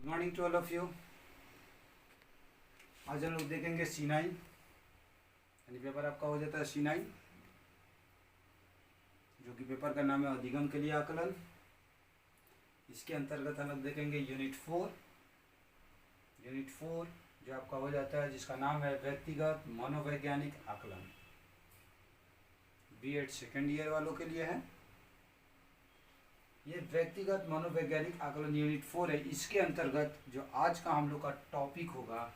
Good morning to all of you. आज हम लोग देखेंगे C9 यानी पेपर आपका हो जाता है C9, जो कि पेपर का नाम है अधिगम के लिए आकलन। इसके अंतर्गत हम लोग देखेंगे यूनिट 4 जो आपका हो जाता है, जिसका नाम है व्यक्तिगत मनोवैज्ञानिक आकलन। B.Ed सेकेंड ईयर वालों के लिए है ये व्यक्तिगत मनोवैज्ञानिक आकलन यूनिट 4 है। इसके अंतर्गत जो आज का हम लोग का टॉपिक होगा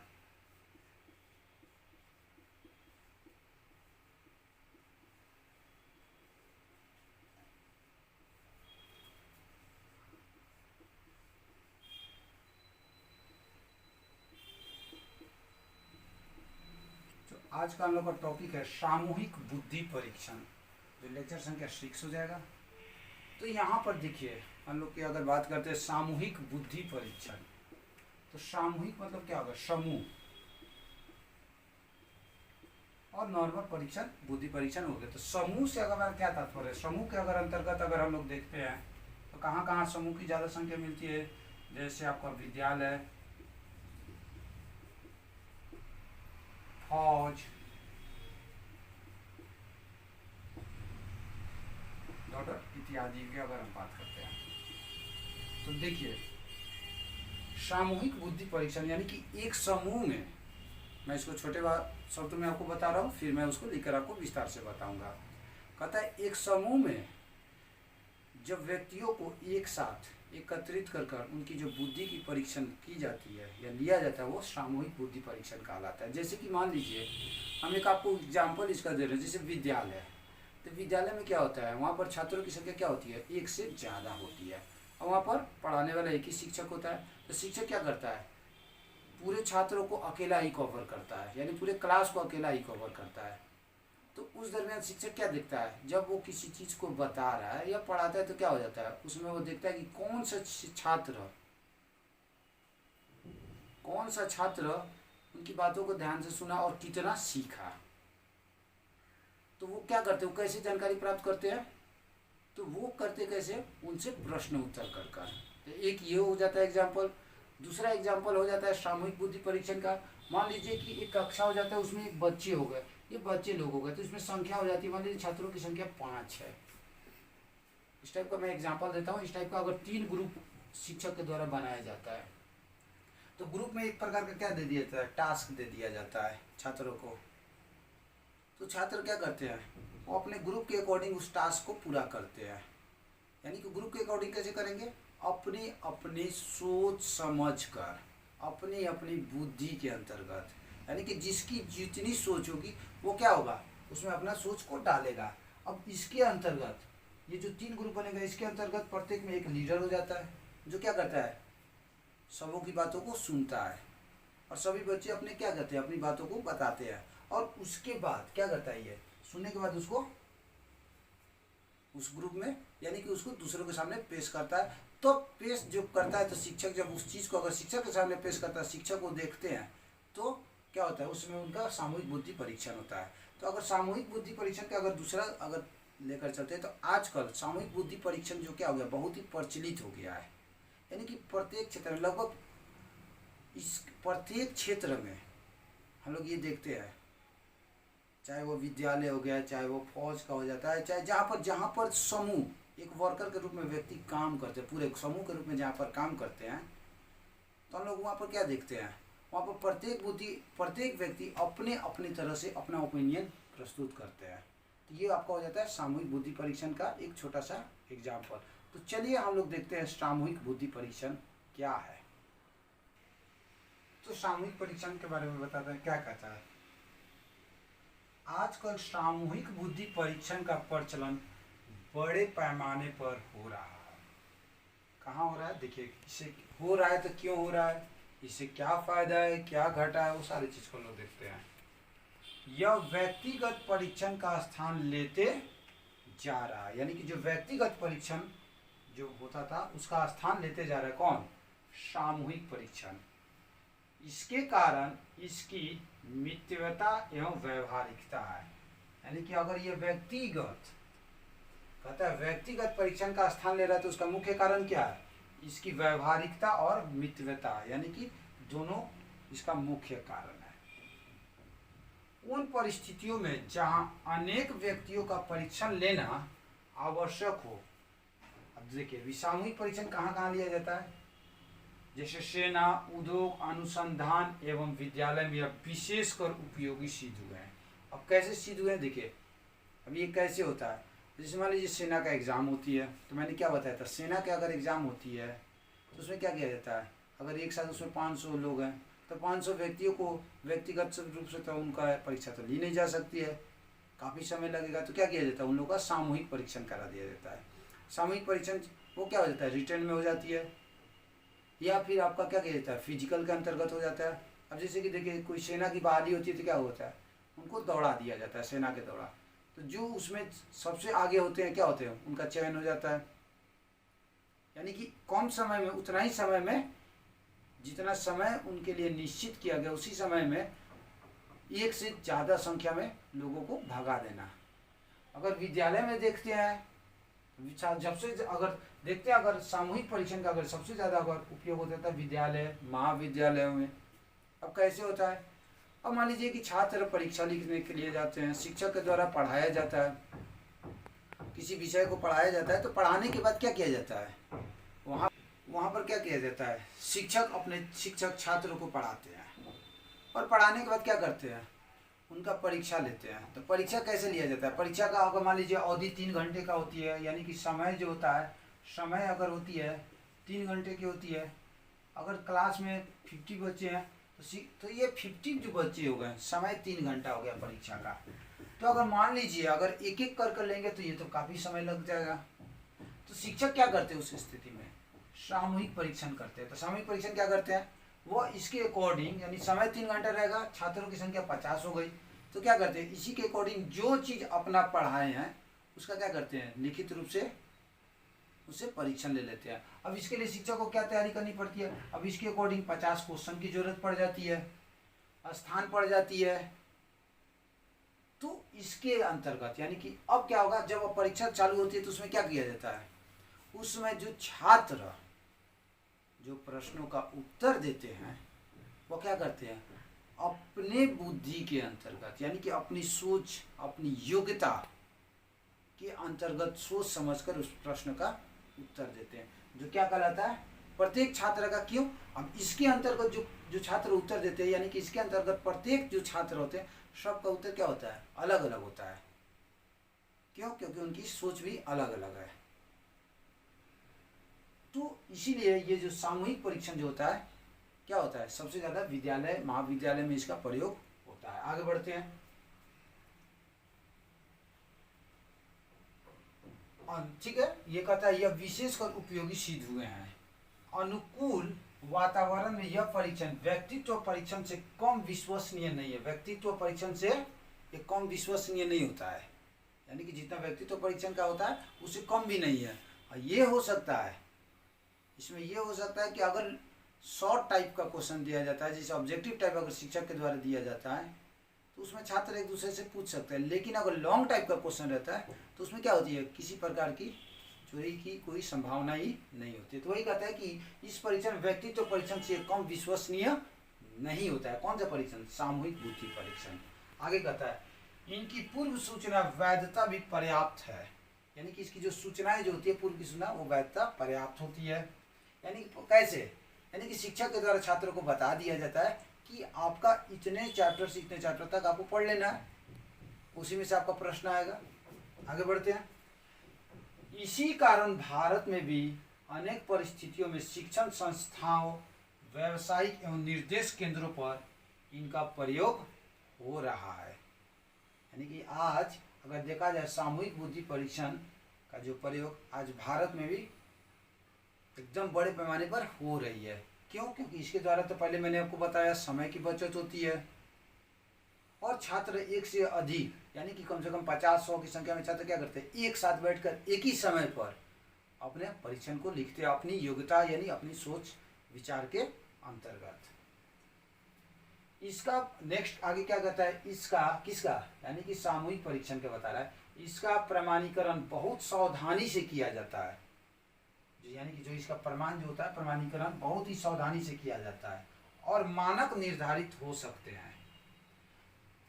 आज का हम लोग का टॉपिक है सामूहिक बुद्धि परीक्षण, जो लेक्चर संख्या 6 हो जाएगा। तो यहाँ पर देखिए, हम लोग की अगर बात करते हैं सामूहिक बुद्धि परीक्षण, तो सामूहिक मतलब क्या होगा? समूह। और नॉर्मल परीक्षण बुद्धि परीक्षण हो गया। तो समूह से अगर क्या तात्पर्य है? समूह के अगर अंतर्गत अगर हम लोग देखते हैं तो कहाँ कहाँ समूह की ज़्यादा संख्या मिलती है? जैसे आपका विद्यालय, फौज, डॉक्टर इत्यादि की अगर हम बात करते हैं तो देखिए, सामूहिक बुद्धि परीक्षण यानी कि एक समूह में, मैं इसको छोटे शब्दों में आपको बता रहा हूँ, फिर मैं उसको लिखकर आपको विस्तार से बताऊंगा। कहता है एक समूह में जब व्यक्तियों को एक साथ एकत्रित कर उनकी जो बुद्धि की परीक्षण की जाती है या लिया जाता है, वो सामूहिक बुद्धि परीक्षण कहलाता है। जैसे कि मान लीजिए, हम एक आपको एग्जाम्पल इसका दे रहे हैं, जैसे विद्यालय। तो विद्यालय में क्या होता है? वहाँ पर छात्रों की संख्या क्या होती है? एक से ज़्यादा होती है, और वहाँ पर पढ़ाने वाला एक ही शिक्षक होता है। तो शिक्षक क्या करता है? पूरे छात्रों को अकेला ही कवर करता है, यानी पूरे क्लास को अकेला ही कवर करता है। तो उस दरमियान शिक्षक क्या देखता है? जब वो किसी चीज़ को बता रहा है या पढ़ाता है तो क्या हो जाता है, उसमें वो देखता है कि कौन सा छात्र उनकी बातों को ध्यान से सुना और कितना सीखा। तो वो क्या करते हैं? वो कैसे जानकारी प्राप्त करते हैं? तो वो करते कैसे? उनसे प्रश्न उत्तर कर। तो एक ये हो जाता है एग्जाम्पल। दूसरा एग्जाम्पल हो जाता है सामूहिक बुद्धि परीक्षण का। मान लीजिए कि एक कक्षा हो जाता है, उसमें एक बच्चे हो गए, ये बच्चे लोग हो गए, तो इसमें संख्या हो जाती है, मान लीजिए छात्रों की संख्या 5 है। इस टाइप का मैं एग्जाम्पल देता हूँ। इस टाइप का अगर 3 ग्रुप शिक्षक के द्वारा बनाया जाता है, तो ग्रुप में एक प्रकार का क्या दे दिया जाता है? टास्क दे दिया जाता है छात्रों को। तो छात्र क्या करते हैं? वो अपने ग्रुप के अकॉर्डिंग उस टास्क को पूरा करते हैं। यानी कि ग्रुप के अकॉर्डिंग कैसे करेंगे? अपनी अपनी सोच समझ कर, अपनी अपनी बुद्धि के अंतर्गत, यानी कि जिसकी जितनी सोच होगी वो क्या होगा, उसमें अपना सोच को डालेगा। अब इसके अंतर्गत ये जो 3 ग्रुप बनेगा, इसके अंतर्गत प्रत्येक में एक लीडर हो जाता है, जो क्या करता है? सबों की बातों को सुनता है, और सभी बच्चे अपने क्या करते हैं? अपनी बातों को बताते हैं। और उसके बाद क्या करता है? ये सुनने के बाद उसको उस ग्रुप में, यानी कि उसको दूसरों के सामने पेश करता है। तो पेश जो करता है, तो शिक्षक जब उस चीज़ को अगर शिक्षक के सामने पेश करता है, शिक्षक को देखते हैं, तो क्या होता है? उसमें उनका सामूहिक बुद्धि परीक्षण होता है। तो अगर सामूहिक बुद्धि परीक्षण का अगर दूसरा अगर लेकर चलते हैं, तो आजकल सामूहिक बुद्धि परीक्षण जो क्या हो गया, बहुत ही प्रचलित हो गया है। यानी कि प्रत्येक क्षेत्र में, लगभग इस प्रत्येक क्षेत्र में हम लोग ये देखते हैं, चाहे वो विद्यालय हो गया, चाहे वो फौज का हो जाता है, चाहे जहाँ पर समूह एक वर्कर के रूप में व्यक्ति काम करते हैं, पूरे समूह के रूप में जहाँ पर काम करते हैं, तो हम लोग वहाँ पर क्या देखते हैं? वहाँ पर प्रत्येक व्यक्ति अपने अपनी तरह से अपना ओपिनियन प्रस्तुत करते हैं। तो ये आपका हो जाता है सामूहिक बुद्धि परीक्षण का एक छोटा सा एग्जाम्पल। तो चलिए हम लोग देखते हैं सामूहिक बुद्धि परीक्षण क्या है। तो सामूहिक परीक्षण के बारे में बताता है, क्या कहता है? आजकल सामूहिक बुद्धि परीक्षण का प्रचलन बड़े पैमाने पर हो रहा है। कहाँ हो रहा है? देखिए, इससे हो रहा है तो क्यों हो रहा है, इससे क्या फायदा है, क्या घाटा है, वो सारी चीज को लोग देखते हैं। यह व्यक्तिगत परीक्षण का स्थान लेते जा रहा है, यानी कि जो व्यक्तिगत परीक्षण जो होता था उसका स्थान लेते जा रहा है कौन? सामूहिक परीक्षण। इसके कारण इसकी मितव्यता एवं व्यवहारिकता है। यानी कि अगर ये व्यक्तिगत परीक्षण का स्थान ले रहा है, तो उसका मुख्य कारण क्या है? इसकी व्यवहारिकता और मितव्यता, यानी कि दोनों इसका मुख्य कारण है। उन परिस्थितियों में जहां अनेक व्यक्तियों का परीक्षण लेना आवश्यक हो। अब देखिए सामूहिक परीक्षण कहाँ कहाँ लिया जाता है, जैसे सेना, उद्योग, अनुसंधान एवं विद्यालय में विशेषकर उपयोगी सिद्ध हुए हैं। अब कैसे सिद्ध हुए हैं देखिए, अब ये कैसे होता है, जैसे मान लीजिए सेना का एग्ज़ाम होती है, तो मैंने क्या बताया था, सेना का अगर एग्ज़ाम होती है तो उसमें क्या किया जाता है, अगर एक साथ उसमें 500 लोग हैं तो 500 व्यक्तियों को व्यक्तिगत रूप से तो उनका परीक्षा तो ली नहीं जा सकती है, काफ़ी समय लगेगा, तो क्या किया जाता है, उन लोगों का सामूहिक परीक्षण करा दिया जाता है। सामूहिक परीक्षण वो क्या हो जाता है, रिटर्न में हो जाती है, या फिर आपका क्या किया जाता है, फिजिकल के अंतर्गत हो जाता है। अब जैसे कि देखिए कोई सेना की बहाली होती है तो क्या होता है, उनको दौड़ा दिया जाता है, सेना के दौड़ा, तो जो उसमें सबसे आगे होते हैं क्या होते हैं, उनका चयन हो जाता है। यानी कि कम समय में, उतना ही समय में, जितना समय उनके लिए निश्चित किया गया उसी समय में एक से ज़्यादा संख्या में लोगों को भगा देना। अगर विद्यालय में देखते हैं, जब से अगर देखते हैं, अगर सामूहिक परीक्षण का अगर सबसे ज़्यादा अगर उपयोग होता है विद्यालय, महाविद्यालयों में। अब कैसे होता है, अब मान लीजिए कि छात्र परीक्षा लिखने के लिए जाते हैं, शिक्षक के द्वारा पढ़ाया जाता है, किसी विषय को पढ़ाया जाता है, तो पढ़ाने के बाद क्या किया जाता है, वहाँ पर क्या किया जाता है, शिक्षक छात्रों को पढ़ाते हैं, और पढ़ाने के बाद क्या करते हैं, उनका परीक्षा लेते हैं। तो परीक्षा कैसे लिया जाता है, परीक्षा का अगर मान लीजिए अवधि 3 घंटे का होती है, यानी कि समय जो होता है, समय अगर होती है 3 घंटे की होती है, अगर क्लास में 50 बच्चे हैं तो ये 50 जो बच्चे हो गए, समय 3 घंटा हो गया परीक्षा का। तो अगर मान लीजिए अगर एक एक कर लेंगे तो ये तो काफ़ी समय लग जाएगा। तो शिक्षक क्या करते हैं उस स्थिति में, सामूहिक परीक्षण करते हैं। तो सामूहिक परीक्षण क्या करते हैं, वो इसके अकॉर्डिंग, यानी समय 3 घंटा रहेगा, छात्रों की संख्या 50 हो गई, तो क्या करते हैं, इसी के अकॉर्डिंग जो चीज़ अपना पढ़ाए हैं उसका क्या करते हैं, लिखित रूप से उससे परीक्षण ले लेते हैं। अब इसके लिए शिक्षक को क्या तैयारी करनी पड़ती है, अब इसके अकॉर्डिंग 50 क्वेश्चन की जरूरत पड़ जाती है, स्थान पड़ जाती है। तो इसके अंतर्गत यानी कि अब क्या होगा, जब परीक्षा चालू होती है तो उसमें क्या किया जाता है, उसमें जो छात्र जो प्रश्नों का उत्तर देते हैं वो क्या करते हैं, अपने बुद्धि के अंतर्गत, यानी कि अपनी सोच, अपनी योग्यता के अंतर्गत सोच समझकर उस प्रश्न का उत्तर देते हैं, जो क्या कहलाता है, प्रत्येक छात्र का। क्यों, अब इसके अंतर्गत जो छात्र उत्तर देते हैं, यानी कि इसके अंतर्गत प्रत्येक जो छात्र होते हैं सबका उत्तर क्या होता है, अलग अलग होता है। क्यों, क्योंकि उनकी सोच भी अलग अलग है। तो इसीलिए ये जो सामूहिक परीक्षण जो होता है क्या होता है, सबसे ज़्यादा विद्यालय, महाविद्यालय में इसका प्रयोग होता है। आगे बढ़ते हैं। ठीक है, ये कहता है यह विशेषकर उपयोगी सिद्ध हुए हैं। अनुकूल वातावरण में यह परीक्षण व्यक्तित्व परीक्षण से कम विश्वसनीय नहीं है। व्यक्तित्व परीक्षण से ये कम विश्वसनीय नहीं होता है, यानी कि जितना व्यक्तित्व परीक्षण का होता है उससे कम भी नहीं है। और ये हो सकता है, इसमें ये हो सकता है कि अगर शॉर्ट टाइप का क्वेश्चन दिया जाता है, जैसे ऑब्जेक्टिव टाइप अगर शिक्षक के द्वारा दिया जाता है तो उसमें छात्र एक दूसरे से पूछ सकते हैं। लेकिन अगर लॉन्ग टाइप का क्वेश्चन रहता है तो उसमें क्या होती है, किसी प्रकार की चोरी की कोई संभावना ही नहीं होती। तो वही कहता है कि इस परीक्षण व्यक्तित्व परीक्षण से कम विश्वसनीय नहीं होता है। कौन सा परीक्षण, सामूहिक बुद्धि परीक्षण। आगे कहता है इनकी पूर्व सूचना वैधता भी पर्याप्त है, यानी कि इसकी जो सूचनाएं जो होती है पूर्व की सूचना वो वैधता पर्याप्त होती है। यानी कैसे, यानी कि शिक्षक के द्वारा छात्रों को बता दिया जाता है कि आपका इतने चैप्टर से इतने चैप्टर तक आपको पढ़ लेना है, उसी में से आपका प्रश्न आएगा। आगे बढ़ते हैं। इसी कारण भारत में भी अनेक परिस्थितियों में शिक्षण संस्थाओं, व्यावसायिक एवं निर्देश केंद्रों पर इनका प्रयोग हो रहा है। यानी कि आज अगर देखा जाए सामूहिक बुद्धि परीक्षण का जो प्रयोग आज भारत में भी एकदम बड़े पैमाने पर हो रही है। क्यों, क्योंकि इसके द्वारा तो पहले मैंने आपको बताया समय की बचत होती है, और छात्र एक से अधिक यानी कि कम से कम 50-100 की संख्या में छात्र क्या करते हैं, एक साथ बैठकर एक ही समय पर अपने परीक्षण को लिखते हैं, अपनी योग्यता यानी अपनी सोच विचार के अंतर्गत। इसका नेक्स्ट आगे क्या कहता है, इसका किसका, यानी कि सामूहिक परीक्षण के बता रहा है, इसका प्रमाणीकरण बहुत सावधानी से किया जाता है। यानी कि जो इसका प्रमाण जो होता है, प्रमाणीकरण बहुत ही सावधानी से किया जाता है और मानक निर्धारित हो सकते हैं।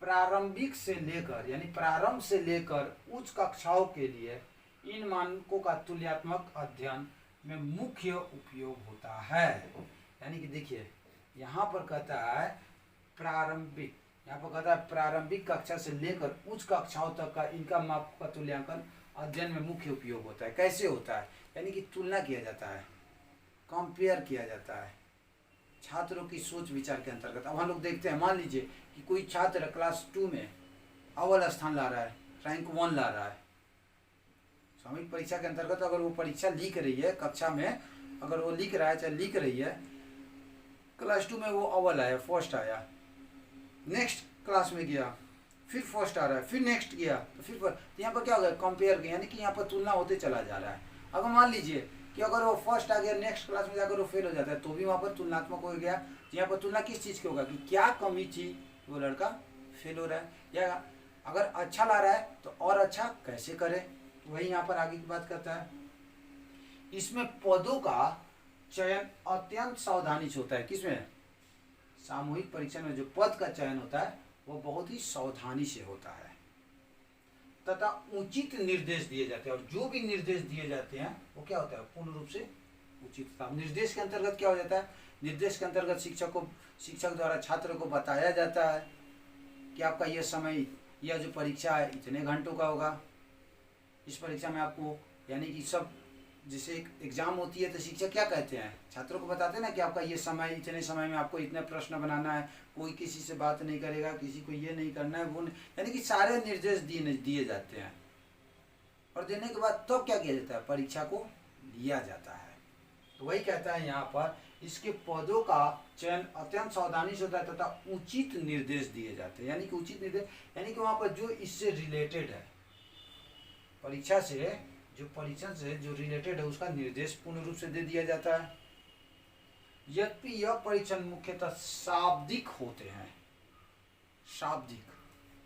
प्रारंभिक से लेकर यानी प्रारंभ से लेकर उच्च कक्षाओं के लिए इन मानकों का तुलनात्मक अध्ययन में मुख्य उपयोग होता है। यानी कि देखिए यहाँ पर कहता है प्रारंभिक, यहाँ पर कहता है प्रारंभिक कक्षा से लेकर उच्च कक्षाओं तक का इनका माप का तुल्यांकन अध्ययन में मुख्य उपयोग होता है। कैसे होता है? यानी कि तुलना किया जाता है, कंपेयर किया जाता है छात्रों की सोच विचार के अंतर्गत। अब हम लोग देखते हैं, मान लीजिए कि कोई छात्र क्लास 2 में अव्वल स्थान ला रहा है, रैंक 1 ला रहा है, सामूहिक परीक्षा के अंतर्गत अगर वो परीक्षा लिख रही है, कक्षा में अगर वो लिख रहा है चाहे लिख रही है, क्लास 2 में वो अव्वल आया, फर्स्ट आया, नेक्स्ट क्लास में गया फिर फर्स्ट आ रहा है, फिर नेक्स्ट गया तो फिर तो यहाँ पर क्या हो गया? कंपेयर किया, यानी कि यहाँ पर तुलना होते चला जा रहा है। अगर मान लीजिए कि अगर वो फर्स्ट आ गया, नेक्स्ट क्लास में जाकर वो फेल हो जाता है तो भी वहाँ पर तुलनात्मक हो गया। यहाँ पर तुलना किस चीज़ की होगा कि क्या कमी थी वो लड़का फेल हो रहा है, या अगर अच्छा ला रहा है तो और अच्छा कैसे करे, वही यहाँ पर आगे की बात करता है। इसमें पदों का चयन अत्यंत सावधानी से होता है। किसमें? सामूहिक परीक्षा में जो पद का चयन होता है वो बहुत ही सावधानी से होता है तथा उचित निर्देश दिए जाते हैं। और जो भी निर्देश दिए जाते हैं वो क्या होता है? पूर्ण रूप से उचित था। निर्देश के अंतर्गत क्या हो जाता है? निर्देश के अंतर्गत शिक्षक द्वारा छात्र को बताया जाता है कि आपका यह समय, यह जो परीक्षा है इतने घंटों का होगा। इस परीक्षा में आपको यानी कि सब जैसे एक एग्जाम होती है तो शिक्षक क्या कहते हैं? छात्रों को बताते हैं ना कि आपका ये समय, इतने समय में आपको इतने प्रश्न बनाना है, कोई किसी से बात नहीं करेगा, किसी को ये नहीं करना है, वो नहीं, यानी कि सारे निर्देश दिए जाते हैं। और देने के बाद तो क्या किया जाता है? परीक्षा को लिया जाता है। तो वही कहता है यहाँ पर, इसके पदों का चयन अत्यंत सावधानी से होता है तथा उचित निर्देश दिए जाते हैं। यानी कि उचित निर्देश यानी कि वहाँ पर जो इससे रिलेटेड है, परीक्षा से जो रिलेटेड है उसका निर्देश पूर्ण रूप से दे दिया जाता है। यद्यपि यह परीक्षण मुख्यतः शाब्दिक होते हैं। शाब्दिक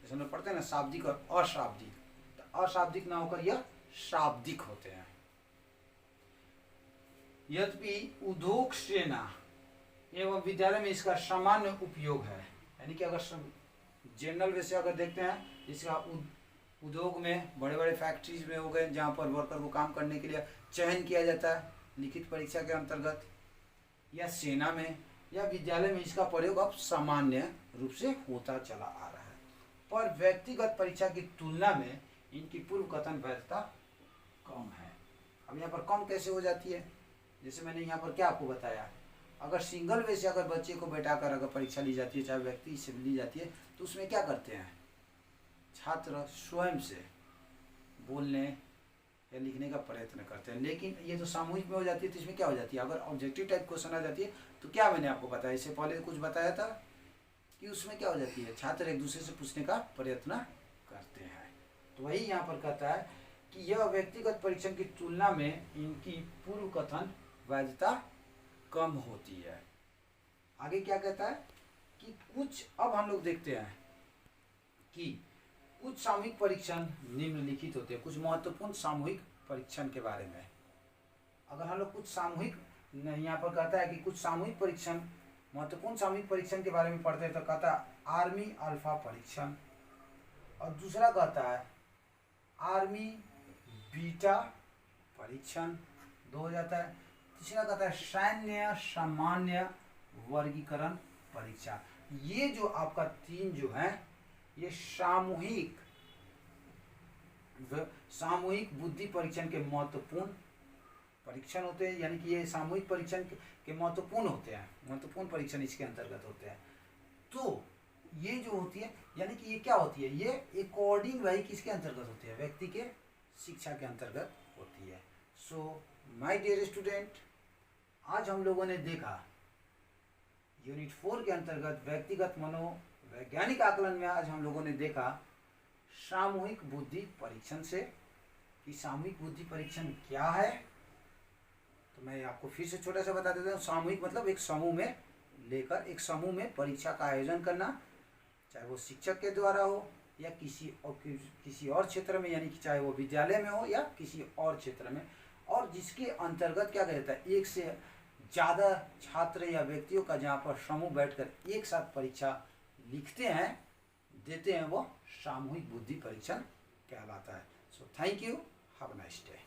जैसे हम लोग पढ़ते हैं ना, शाब्दिक और अशाब्दिक, तो अशाब्दिक ना होकर यह शाब्दिक होते हैं। यद्यपि उद्योग सेना एवं विद्यालय में इसका सामान्य उपयोग है। यानी कि अगर जनरल वे से अगर देखते हैं, इसका उद्योग में, बड़े बड़े फैक्ट्रीज में हो गए जहाँ पर वर्कर को काम करने के लिए चयन किया जाता है लिखित परीक्षा के अंतर्गत, या सेना में या विद्यालय में इसका प्रयोग अब सामान्य रूप से होता चला आ रहा है। पर व्यक्तिगत परीक्षा की तुलना में इनकी पूर्व कथन वैधता कम है। अब यहाँ पर कम कैसे हो जाती है? जैसे मैंने यहाँ पर क्या आपको बताया, अगर सिंगल वे से अगर बच्चे को बैठाकर अगर परीक्षा ली जाती है, चाहे व्यक्ति से ली जाती है, तो उसमें क्या करते हैं? छात्र स्वयं से बोलने या लिखने का प्रयत्न करते हैं। लेकिन ये जो सामूहिक में हो जाती है तो इसमें क्या हो जाती है? अगर ऑब्जेक्टिव टाइप क्वेश्चन आ जाती है तो क्या मैंने आपको बताया, इससे पहले कुछ बताया था कि उसमें क्या हो जाती है? छात्र एक दूसरे से पूछने का प्रयत्न करते हैं। तो वही यहाँ पर कहता है कि यह व्यक्तिगत परीक्षण की तुलना में इनकी पूर्व कथन वैधता कम होती है। आगे क्या कहता है कि कुछ, अब हम लोग देखते हैं कि कुछ सामूहिक परीक्षण निम्नलिखित होते हैं। कुछ महत्वपूर्ण सामूहिक परीक्षण के बारे में अगर हम लोग कुछ सामूहिक, यहाँ पर कहता है कि कुछ सामूहिक परीक्षण, महत्वपूर्ण सामूहिक परीक्षण के बारे में पढ़ते हैं तो कहता है आर्मी अल्फा परीक्षण, और दूसरा कहता है आर्मी बीटा परीक्षण, 2 हो जाता है। तीसरा कहता है सैन्य सामान्य वर्गीकरण परीक्षा। ये जो आपका 3 जो है ये सामूहिक बुद्धि परीक्षण के महत्वपूर्ण परीक्षण होते हैं। यानी कि ये सामूहिक परीक्षण के महत्वपूर्ण होते हैं, महत्वपूर्ण परीक्षण इसके अंतर्गत होते हैं। तो ये जो होती है, यानी कि ये क्या होती है? ये अकॉर्डिंग भाई किसके अंतर्गत होती है? व्यक्ति के शिक्षा के अंतर्गत होती है। सो माय डियर स्टूडेंट, आज हम लोगों ने देखा यूनिट 4 के अंतर्गत व्यक्तिगत मनोवैज्ञानिक आकलन में आज हम लोगों ने देखा सामूहिक बुद्धि परीक्षण से कि सामूहिक बुद्धि परीक्षण क्या है। तो मैं आपको फिर से छोटा सा बता देता हूँ। सामूहिक मतलब एक समूह में लेकर, एक समूह में परीक्षा का आयोजन करना, चाहे वो शिक्षक के द्वारा हो या किसी और क्षेत्र में, यानी कि चाहे वो विद्यालय में हो या किसी और क्षेत्र में, और जिसके अंतर्गत क्या कहता है, एक से ज़्यादा छात्र या व्यक्तियों का जहाँ पर समूह बैठकर एक साथ परीक्षा लिखते हैं, देते हैं, वो सामूहिक बुद्धि परीक्षण कहलाता है। So thank you, have a nice day.